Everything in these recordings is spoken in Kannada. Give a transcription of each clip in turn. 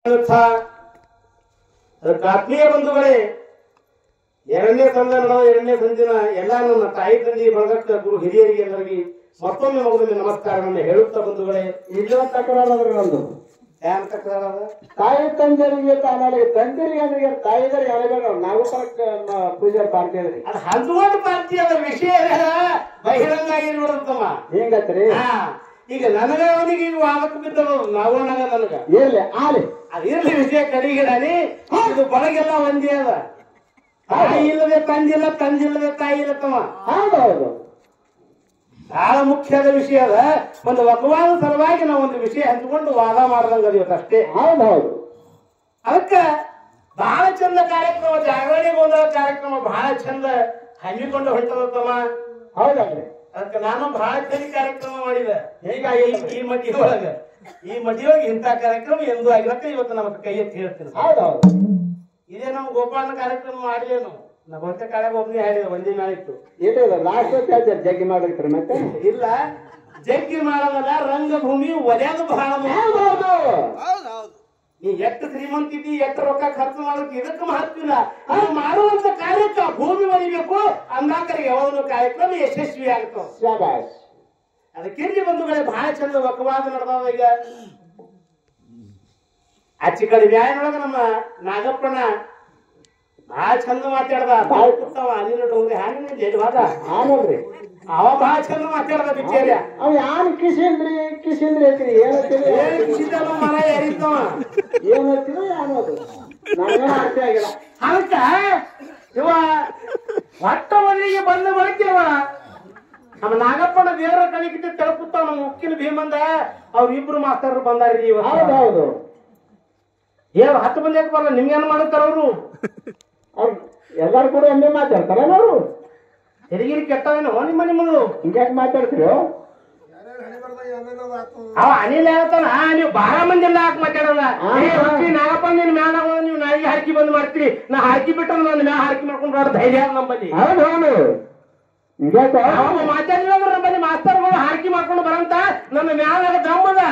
ಅದಕ್ಕೆ ಆತ್ಮೀಯ ಬಂಧುಗಳೇ, ಎರಡನೇ ಸಂದ ನಡೆದ ಎರಡನೇ ಸಂದಿನ ಎಲ್ಲ ನನ್ನ ತಾಯಿ ತಂದೆ ಬಳಗಕ್ಕ ಗುರು ಹಿರಿಯರಿಗೆ ಎಲ್ಲರಿಗೆ ಮತ್ತೊಮ್ಮೆ ಮಗದೊಮ್ಮೆ ನಮಸ್ಕಾರವನ್ನು ಹೇಳುತ್ತಾ ಬಂಧುಗಳೇ, ಇಲ್ಲೋ ತಕರಾರಾದ್ರೆ ನಂದು ಯಾರು ತಕರಾರದ ತಾಯಿ ತಂದೆರಿಗೆ ಆಮೇಲೆ ತಂದೆರಿಗೆ ತಾಯಿದರಿಗೆ ಅಲೆಬೇಡ ನಾವು ಪೂಜೆ ಪಾರ್ಟಿದ್ರಿ ಅದು ಹಂಚ್ಕೊಂಡು ಪಾರ್ಟಿ ಅದ ವಿಷಯ ಬಹಿರಂಗ ಆಗಿ ನೋಡತ್ತಮ್ಮ. ಹೆಂಗತ್ರಿ ಈಗ ನನಗ ಅವನಿಗೆ ಈಗ ವಾದಕ್ಕೆ ಬಿದ್ದಳು ನಾವಣ್ಣಗ ನನಗ ಇರ್ಲಿ ಆಲಿ ಅದಿರ್ಲಿ ವಿಷಯ ಕಡಿಗಿಡಾನಿ. ಇದು ಬಳಗೆಲ್ಲ ಒಂದೇ ಅದ. ತಾಯಿ ಇಲ್ಲದೆ ತಂದಿಲ್ಲ, ತಂದಿಲ್ಲದೆ ತಾಯಿ ಇಲ್ಲತ್ತಮ್ಮ. ಹೌದೌದು ಬಹಳ ಮುಖ್ಯದ ವಿಷಯ ಅದ. ಒಂದು ವಕವಾದ ಸಲುವಾಗಿ ನಾವು ಒಂದು ವಿಷಯ ಹಂಚಿಕೊಂಡು ವಾದ ಮಾಡ್ದಂಗ ಇವತ್ತು ಅಷ್ಟೇ. ಹೌದೌದು ಅದಕ್ಕ ಬಹಳ ಚಂದ ಕಾರ್ಯಕ್ರಮ, ಜಾಗರಣೆ ಗೊಂದಲ ಕಾರ್ಯಕ್ರಮ ಬಹಳ ಚಂದ ಹಮ್ಮಿಕೊಂಡು ಹೊಂಟದತ್ತಮ್ಮ. ಹೌದಲ್ರಿ ಅದಕ್ಕೆ ನಾನು ಬಹಳ ಚಂದ ಕಾರ್ಯಕ್ರಮ ಮಾಡಿದೆ. ಹೀಗಾಗಿ ಈ ಮಠಿಯೊಳಗೆ ಇಂಥ ಕಾರ್ಯಕ್ರಮ ಎಂದೂ ಆಗಿರತ್ತೆ. ಇವತ್ತು ನಮ್ಮ ಕೈ ಎತ್ತಿ ಹೇಳ್ತೀನಿ. ಹೌದೌದು ಇದೇ ನಮ್ಮ ಗೋಪಾಲನ ಕಾರ್ಯಕ್ರಮ ಮಾಡಿದೇನು ನಮ್ಮ ಹೊಟ್ಟೆ ಕಾಳಗ ಒಬ್ಬನೇ ಹೇಳಿದ ಒಂದೇ ನಾಳಿತ್ತು. ಇದು ಲಾಸ್ಟ್ ಜಗ್ಗಿ ಮಾಡಿರ್ತೀರಿ ಮತ್ತೆ ಇಲ್ಲ, ಜಗ್ಗಿ ಮಾಡೋದಲ್ಲ, ರಂಗಭೂಮಿ ಒಲೆದು ಬಹಳ ನೀ ಎಷ್ಟು ಶ್ರೀಮಂತ ಇದ್ದಿ, ಎಷ್ಟು ರೊಕ್ಕ ಖರ್ಚು ಮಾಡೋಕೆ ಇದಕ್ಕೆ ಮಹತ್ವಿಲ್ಲ. ನೀವು ಮಾಡುವಂತ ಕಾರ್ಯಕ್ಕೆ ಭೂಮಿ ಒಲಿಬೇಕು ಅಂದಾಕರಿಗೆ ಯಾವಾಗಲೂ ಕಾರ್ಯಕ್ರಮ ಯಶಸ್ವಿ ಆಗ್ತಾವ. ಶಾಬಾಷ್ ಅದಕ್ಕೆ ಬಂಧುಗಳೇ ಬಹಳ ಚಂದ ವಕವಾದ ನಡೆದಾವ. ಈಗ ಆಚೆ ಕಡೆ ವ್ಯಾಯನೊಳಗ ನಮ್ಮ ನಾಗಪ್ಪನ ಬಹಳ ಚಂದ ಮಾತಾಡ್ದ. ಬಾಳ ಕೂತಾವ ಅನಿಲ ಡೋಂಗ್ರಿ ಹಾನಿವಾದ ಆನಲ್ರಿ ಅವ ಬಹಳ ಚಂದ ಮಾತಾಡ್ದ ಬಿಚ್ಚೇರಿಯ. ಅವ್ ಯಾನ್ ಕಿಸಿಂದ್ರಿ ಐತ್ರಿ ಕಿಸಿದಲ್ಲ ಮರ ಏರಿದ್ದವ ಏನ್ ಹೇಳ್ತೀವಿ ಅನ್ನೋದು ನನಗೇನು ಅರ್ಥ ಆಗಿಲ್ಲ. ಅದಕ್ಕ ಇವ ಒಟ್ಟ ಮನೆಗೆ ಬಂದ ಬಳಕೆ ಇವ ನಮ್ಮ ನಾಗಪ್ಪನ ದೇವರ ಕಲಿಕಿದ್ದ ತೆಳಕುತ್ತಾವ. ನಮ್ಮ ಉಕ್ಕಿನ ಭೀಮಂದ ಅವ್ರಿಬ್ರು ಮಾಸ್ತರ್ ಬಂದಾರ್ರಿ ಇವ. ಹೌದೌದು 10 ಮಂದಿ ಯಾಕೆ ಬರಲ್ಲ, ನಿಮ್ಗೇನು ಮಾಡುತ್ತಾರ ಅವರು? ಎಲ್ಲಾರು ಕೂಡ ಒಮ್ಮೆ ಮಾತಾಡ್ತಾರ ಅವರು. ತೆರಿಗಿರಿ ಕೆಟ್ಟವೇನು ನಿಮ್ಮದು ಹಿಂಗ್ಯಾಕ್ ಮಾತಾಡ್ತೀರಿ? ಅವ ಅನಿಲ್ ಹೇಳ್ತಾನ, ನೀವು 12 ಮಂದಿ ಎಲ್ಲ ಯಾಕೆ ಮಾತಾಡಲ್ಲ? ನಾಗಪ್ಪ ನಿನ್ ಮ್ಯಾಲ ನೀವು ನಾಯಿಗೆ ಹಾಕಿ ಬಂದ್ ಮಾಡ್ತೀರಿ, ನಾ ಹಾಕಿ ಬಿಟ್ರೆ ನನ್ನ ಮ್ಯಾಲ ಹಾಕಿ ಮಾಡ್ಕೊಂಡು ಬರೋ ಧೈರ್ಯ ನಮ್ಮಲ್ಲಿ. ಹೌದು ಮಾತಾಡಿಲ್ಲ ನಮ್ಮಲ್ಲಿ ಮಾಸ್ತರ್ಗಳು ಹಾಕಿ ಮಾಡ್ಕೊಂಡು ಬರಂತ ನನ್ನ ಮ್ಯಾಲ ದಮ್ಮದ.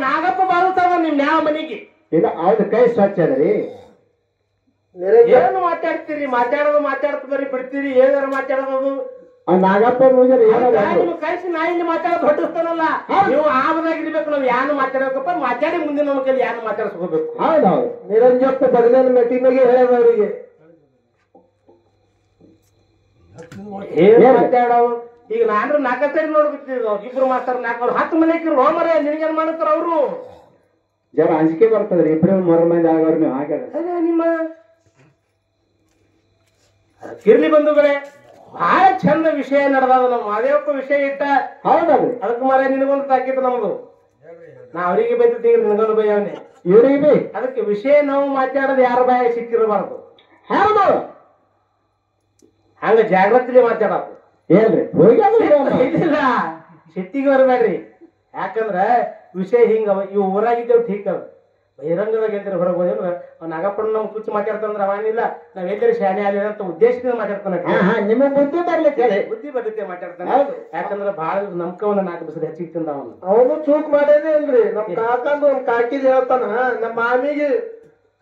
ನಾಗಪ್ಪ ಬರುತ್ತಾವ ನಿಮ್ ಮ್ಯಾಲ ಮನೆಗೆ. ಇಲ್ಲ ಅವ್ರ ಕೈ ಸ್ವಚ್ಛ ಅದ್ರಿ. ಏನು ಮಾತಾಡ್ತೀರಿ? ಮಾತಾಡ್ತದ್ರಿ ಬಿಡ್ತೀರಿ, ಏನಾರ ಮಾತಾಡೋದು. ನಾಗಪ್ಪ ನಿಮ್ ಕಳ್ಸಿ ನಾ ಇಲ್ಲಿ ಮಾತಾಡೋದು ಹೊಟ್ಟಿಸ್ತಾನಲ್ಲ, ನೀವು ಆಮದಾಗ ಇರ್ಬೇಕು. ನಾವ್ ಯಾನು ಮಾತಾಡ್ಬೇಕಪ್ಪ, ಮಾತಾಡಿ ಮುಂದೆ ನಮ್ಮ ಕೈಲಿ ಯಾನು ಮಾತಾಡ್ಸ್ಕೋಬೇಕು. ಹೌದೌದು ನಿರಂಜಪ್ಪ ಬದಲಿನ ಮೀಟಿಂಗ್ ಹೇಳೋರಿಗೆ ಏನ್ ಮಾತಾಡೋದು. ಈಗ ನಾನು 4 ಸರಿ ನೋಡ್ಬಿಟ್ಟಿದ್ರು ಇಬ್ರು ಮಾಸ್ತಾರ 4 10 ಮನೆ ಹೋಮರ ನಿನಗೇನ್ ಮಾಡ್ತಾರ ಅವರು? ಜರ ಅಂಜಿಕೆ ಬರ್ತದ್ರಿ ಇಬ್ರು 3 ಮಂದಿ ಆಗೋರು ನೀವು ಹಾಗೆ ನಿಮ್ಮ ಕಿರ್ಲಿ ಬಂಧುಗಳೇ, ಬಹಳ ಚಂದ ವಿಷಯ ನಡೆದಾವ. ನಮ್ಮ ಮಾದೇವಪ್ಪ ವಿಷಯ ಇಟ್ಟ. ಹೌದಲ್ರಿ ಅದಕ್ಕೆ ಮಾರ ನಿನಗೊಂದು ತಾಕಿತ್ತು ನಮ್ದು. ನಾ ಅವರಿಗೆ ಬೈತೀವಿ, ನಿನಗೊಂದು ಬೈಯವನ್ನೇ ಇವ್ರಿಗೆ ಬೈ. ಅದಕ್ಕೆ ವಿಷಯ ನಾವು ಮಾತಾಡೋದು ಯಾರ ಬಾಯ ಸಿಕ್ಕಿರಬಾರ್ದು. ಹೌದು ಹಂಗ ಜಾಗ್ರತೆ ಮಾತಾಡೋದು. ಏನ್ರಿ ಇಲ್ಲ ಸಿಟ್ಟಿಗೆ ಬರಬೇಡ್ರಿ. ಯಾಕಂದ್ರ ವಿಷಯ ಹಿಂಗವ. ಇವು ಊರಾಗಿದ್ದೇವ್ ಠೀಕ್ ಅವ. ಬಹಿರಂಗದಾಗ ಎದ್ರೆ ಹೊರಗೆ ಹೋದ್ರೆ ನಾಗಪ್ಪನ ನಮ್ಗೆ ಕುಚ್ಚು ಮಾತಾಡ್ತಂದ್ರ ಅವನಿಲ್ಲ, ನಾವ್ ಎದ್ರೆ ಶಾಣೆ ಆಗಿಲ್ಲ ಅಂತ ಉದ್ದೇಶದಿಂದ ಮಾತಾಡ್ತಾನೆ. ನಿಮಗೆ ಬುದ್ಧಿ ಬರ್ಲಿಕ್ಕೆ ಬುದ್ಧಿ ಬರುತ್ತೆ ಮಾತಾಡ್ತಾನೆ. ಯಾಕಂದ್ರ ಬಹಳ ನಮ್ಕವನ್ನ 4 ಬಿಸಿದ ಹೆಚ್ಚಿಗೆ ತಿಂದ ಅವನು ಚೂಕ್ ಮಾಡೇನೆ ಇಲ್ರಿ. ನಮ್ ಕಾಕಂದು ಒಂದ್ ಕಾಕಿದ್ ಹೇಳ್ತಾನ, ನಮ್ಮ ಮಾಮಿಗೆ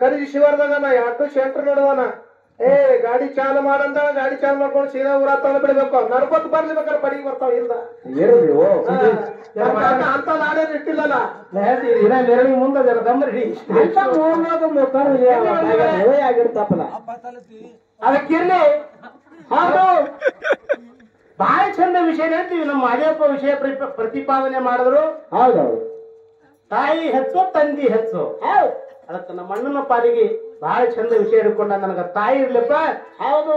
ಕರೀಗಿ ಶಿವರ್ದಾಗ ನಾ ಆಟೋ ಸೆಂಟರ್ ನೋಡುವನ, ಗಾಡಿ ಚಾಲು ಮಾಡಂತ ಗಾಡಿ ಚಾಲು ಮಾಡ್ಕೊಂಡು ಸೀದಾ ಊರ ತಂದು ಬಿಡ್ಬೇಕು. ನಡ್ಕೊತ್ ಬರ್ಲಿಬೇಕಾದ್ರೆ ಬಡಿಗೆ ಬರ್ತಾವ ಇಲ್ಲ ಅಂತ ನಾಡೇನ್ ಇಟ್ಟಿಲ್ಲಲ್ಲ. ಮುಂದೆ ಜರ ದಮ್ಮರಿ ಆಗಿರ್ತಪ್ಪಲ್ಲ. ಅದಕ್ಕಿರ್ಲಿ ಬಹಳ ಚಂದ ವಿಷಯ ಹೇಳ್ತೀವಿ. ನಮ್ಮ ಮಾದೇವಪ್ಪ ವಿಷಯ ಪ್ರತಿಪಾದನೆ ಮಾಡಿದ್ರು. ಹೌದೌದು ತಾಯಿ ಹೆಚ್ಚು ತಂದಿ ಹೆಚ್ಚು. ಅದಕ್ಕೆ ನಮ್ಮ ಅಣ್ಣನ ಪಾಲಿಗೆ ಬಹಳ ಚಂದ ವಿಷಯ ಹಿಡ್ಕೊಂಡ. ನನಗ ತಾಯಿ ಇರ್ಲಿಪ್ಪ. ಹೌದು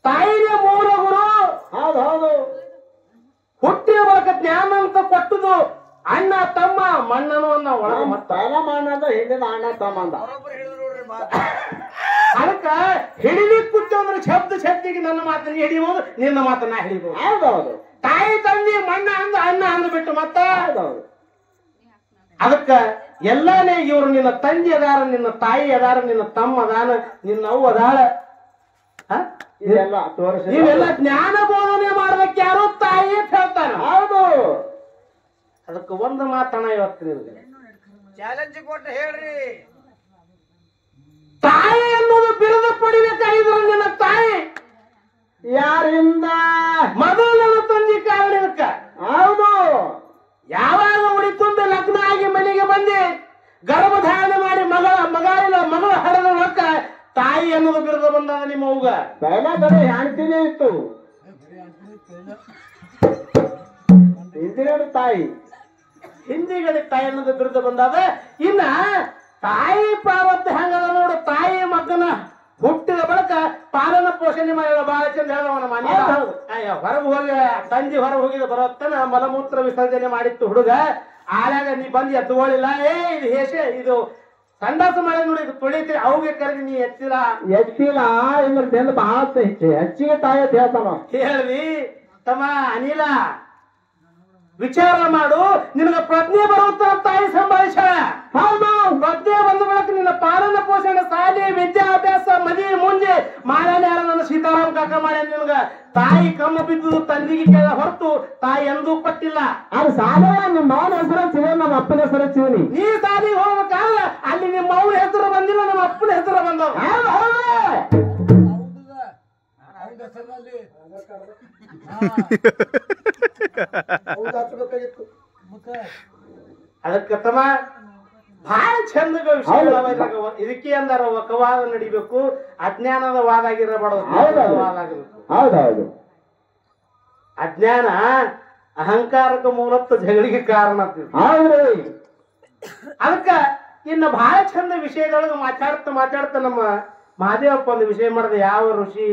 ತಾಯಿಗೆ ಮೂಲ ಗುರು. ಹೌದು ಹೌದು ಹುಟ್ಟಿದ ಬಳಕ ಜ್ಞಾನ ಅಂತ ಕೊಟ್ಟದು ಅಣ್ಣ ತಮ್ಮ ಮಣ್ಣನು ಅನ್ನ ಒಳಗ ತಲ ಮಾನಂದ ಹಿಂದಿನ ಅಣ್ಣ ತಮ್ಮ ಅಂದ. ಅದಕ್ಕ ಹಿಡಿಲಿ ಕುಟ್ಟು ಅಂದ್ರೆ ಶಬ್ದಿಗೆ ನನ್ನ ಮಾತನ್ನ ಹಿಡಿಬಹುದು, ನಿನ್ನ ಮಾತನ್ನ ಹಿಡಿಬಹುದು. ಹೌದೌದು ತಾಯಿ ತಂದಿ ಮಣ್ಣ ಅಂದ ಅಣ್ಣ ಅಂದು ಬಿಟ್ಟು ಮತ್ತ. ಹೌದೌದು ಅದಕ್ಕ ಎಲ್ಲಾನೇ ಇವ್ರು ನಿನ್ನ ತಂಗಿ ಅದಾರ, ನಿನ್ನ ತಾಯಿ ಅದಾರ, ನಿನ್ನ ತಮ್ಮ ಅದಾನ, ನಿನ್ನ ಅವ್ವ ಅದಾಳ. ಇವೆಲ್ಲ ಜ್ಞಾನ ಬೋಧನೆ ಮಾಡ್ಬೇಕು ಯಾರು? ತಾಯಿ ಅಂತ ಹೇಳ್ತಾರ. ಹೌದು ಅದಕ್ಕೆ ಒಂದು ಮಾತಣ ಇವತ್ತು ನಿಮ್ಗೆ ಚಾಲೆಂಜ್ ಕೊಟ್ಟು ಹೇಳ್ರಿ. ತಾಯಿ ಅನ್ನೋದು ಬಿರುದು ಪಡಿಬೇಕಾಗಿದ್ರು ನಿನ್ನ ತಾಯಿ ಯಾರಿಂದ ಮೊದಲು ನನ್ನ ತಂದೆ ಕಾರಣಕ್ಕ ಹೌದು. ಯಾವಾಗ ಉಡಿ ತುಂಬಿ ಲಗ್ನ ಆಗಿ ಮನೆಗೆ ಬಂದಿ ಗರ್ಭಧಾರಣೆ ಮಾಡಿ ಮಗಳ ಹಡದ ರೊಕ್ಕ ತಾಯಿ ಅನ್ನೋದು ಬಿರುದು ಬಂದದ ನಿಮ್ಮ ಅವ್ಗ. ಪೈಲ ಬರೀ ಹೆಣ್ತಿನೇ ಇತ್ತು, ಹಿಂದಿನ ತಾಯಿ ಹಿಂದಿಗಡೆ ತಾಯಿ ಅನ್ನೋದು ಬಿರುದು ಬಂದದ. ಇನ್ನ ತಾಯಿ ಪಾವತ್ತು ಹೆಂಗದ ನೋಡು. ತಾಯಿ ಮಗನ ಹುಟ್ಟಿದ ಬಳಿಕ ಪಾಲನ ಪೋಷಣೆ ಮಾಡಿದ ಬಹಳ ಚಂದ ಹೇಳವನ ಮನೆ ಹೊರಗೆ ಹೋಗಿ ತಂದಿ ಹೊರಗೆ ಹೋಗಿದ ಬರೋತ್ತನ ಮಲಮೂತ್ರ ವಿಸರ್ಜನೆ ಮಾಡಿತ್ತು ಹುಡುಗ. ಆಳಾಗ ನೀ ಬಂದು ಎತ್ತುಗಳಿಲ್ಲ. ಇದು ಹೇಷೆ ಇದು ಸಂಡಾಸ ಮಾಡಿ ನೋಡಿ, ಇದು ತೊಳಿತಿ ಅವ್ಗೆ ಕರೆದಿ ನೀ ಎತ್ತಿಲ್ಲ ಇದ್ರ ಬಹಳ ಹೆಚ್ಚಿಗೆ ತಾಯಿ ಅಂತ ಹೇಳ್ತಾನ. ಹೇಳ್ವಿ ತಮ್ಮ ಅನಿಲ ವಿಚಾರ ಮಾಡು. ನಿನಗ ಪ್ರಜ್ಞೆ ಬರುತ್ತ ತಾಯಿ ಸಂಭಾಳಿಸ. ಹೌದು, ಪ್ರಜ್ಞೆ ಬಂದ ಬಳಿಕ ನಿನ್ನ ಪಾಲನ ಪೋಷಣೆ ಶಾಲೆ ವಿದ್ಯಾಭ್ಯಾಸ ಮದಿ ಮುಂಜೆ ಮಾರಾಣಿ ನನ್ನ ಸೀತಾರಾಮ್ ಕಾಕ ಮಾಡಿ ನಿನಗ ತಾಯಿ ಕಮ್ಮ ಬಿದ್ದು ತಂದಿಗೆ ಕೇಳ ಹೊರತು ತಾಯಿ ಎಂದೂ ಕೊಟ್ಟಿಲ್ಲ. ಅದು ಸಾಲ ನಿಮ್ಮ ಮೌನ ಹೆಸರು ಹಚ್ಚಿದೆ, ನಮ್ಮ ಅಪ್ಪನ ಹೆಸರು ಹಚ್ಚಿದೀನಿ. ನೀ ಸಾಲಿಗೆ ಹೋಗ್ಬೇಕಾದ್ರೆ ಅಲ್ಲಿ ನಿಮ್ಮ ಮೌನ ಹೆಸರು ಬಂದಿಲ್ಲ, ನಮ್ಮ ಅಪ್ಪನ ಹೆಸರು ಬಂದವ. ಅದಕ್ಕೆ ತಮ್ಮ ಬಹಳ ಚಂದಗ ವಿಷಯ. ಇದಕ್ಕೆ ಅಂದಾರ ವಕವಾದ ನಡಿಬೇಕು, ಅಜ್ಞಾನದ ವಾದ ಆಗಿರಬಾರ್ದು. ವಾದ ಆಗಬೇಕು. ಹೌದೌದು. ಅಜ್ಞಾನ ಅಹಂಕಾರಕ ಮೂಲಕ ಜಗಳಿಗೆ ಕಾರಣ ಆಗ್ತದೆ. ಅದಕ್ಕ ಇನ್ನು ಬಹಳ ಚಂದ ವಿಷಯದೊಳಗೆ ಮಾತಾಡ್ತಾ ನಮ್ಮ ಮಹಾದೇವಪ್ಪ ಒಂದು ವಿಷಯ ಮಾಡಿದ. ಯಾವ ಋಷಿ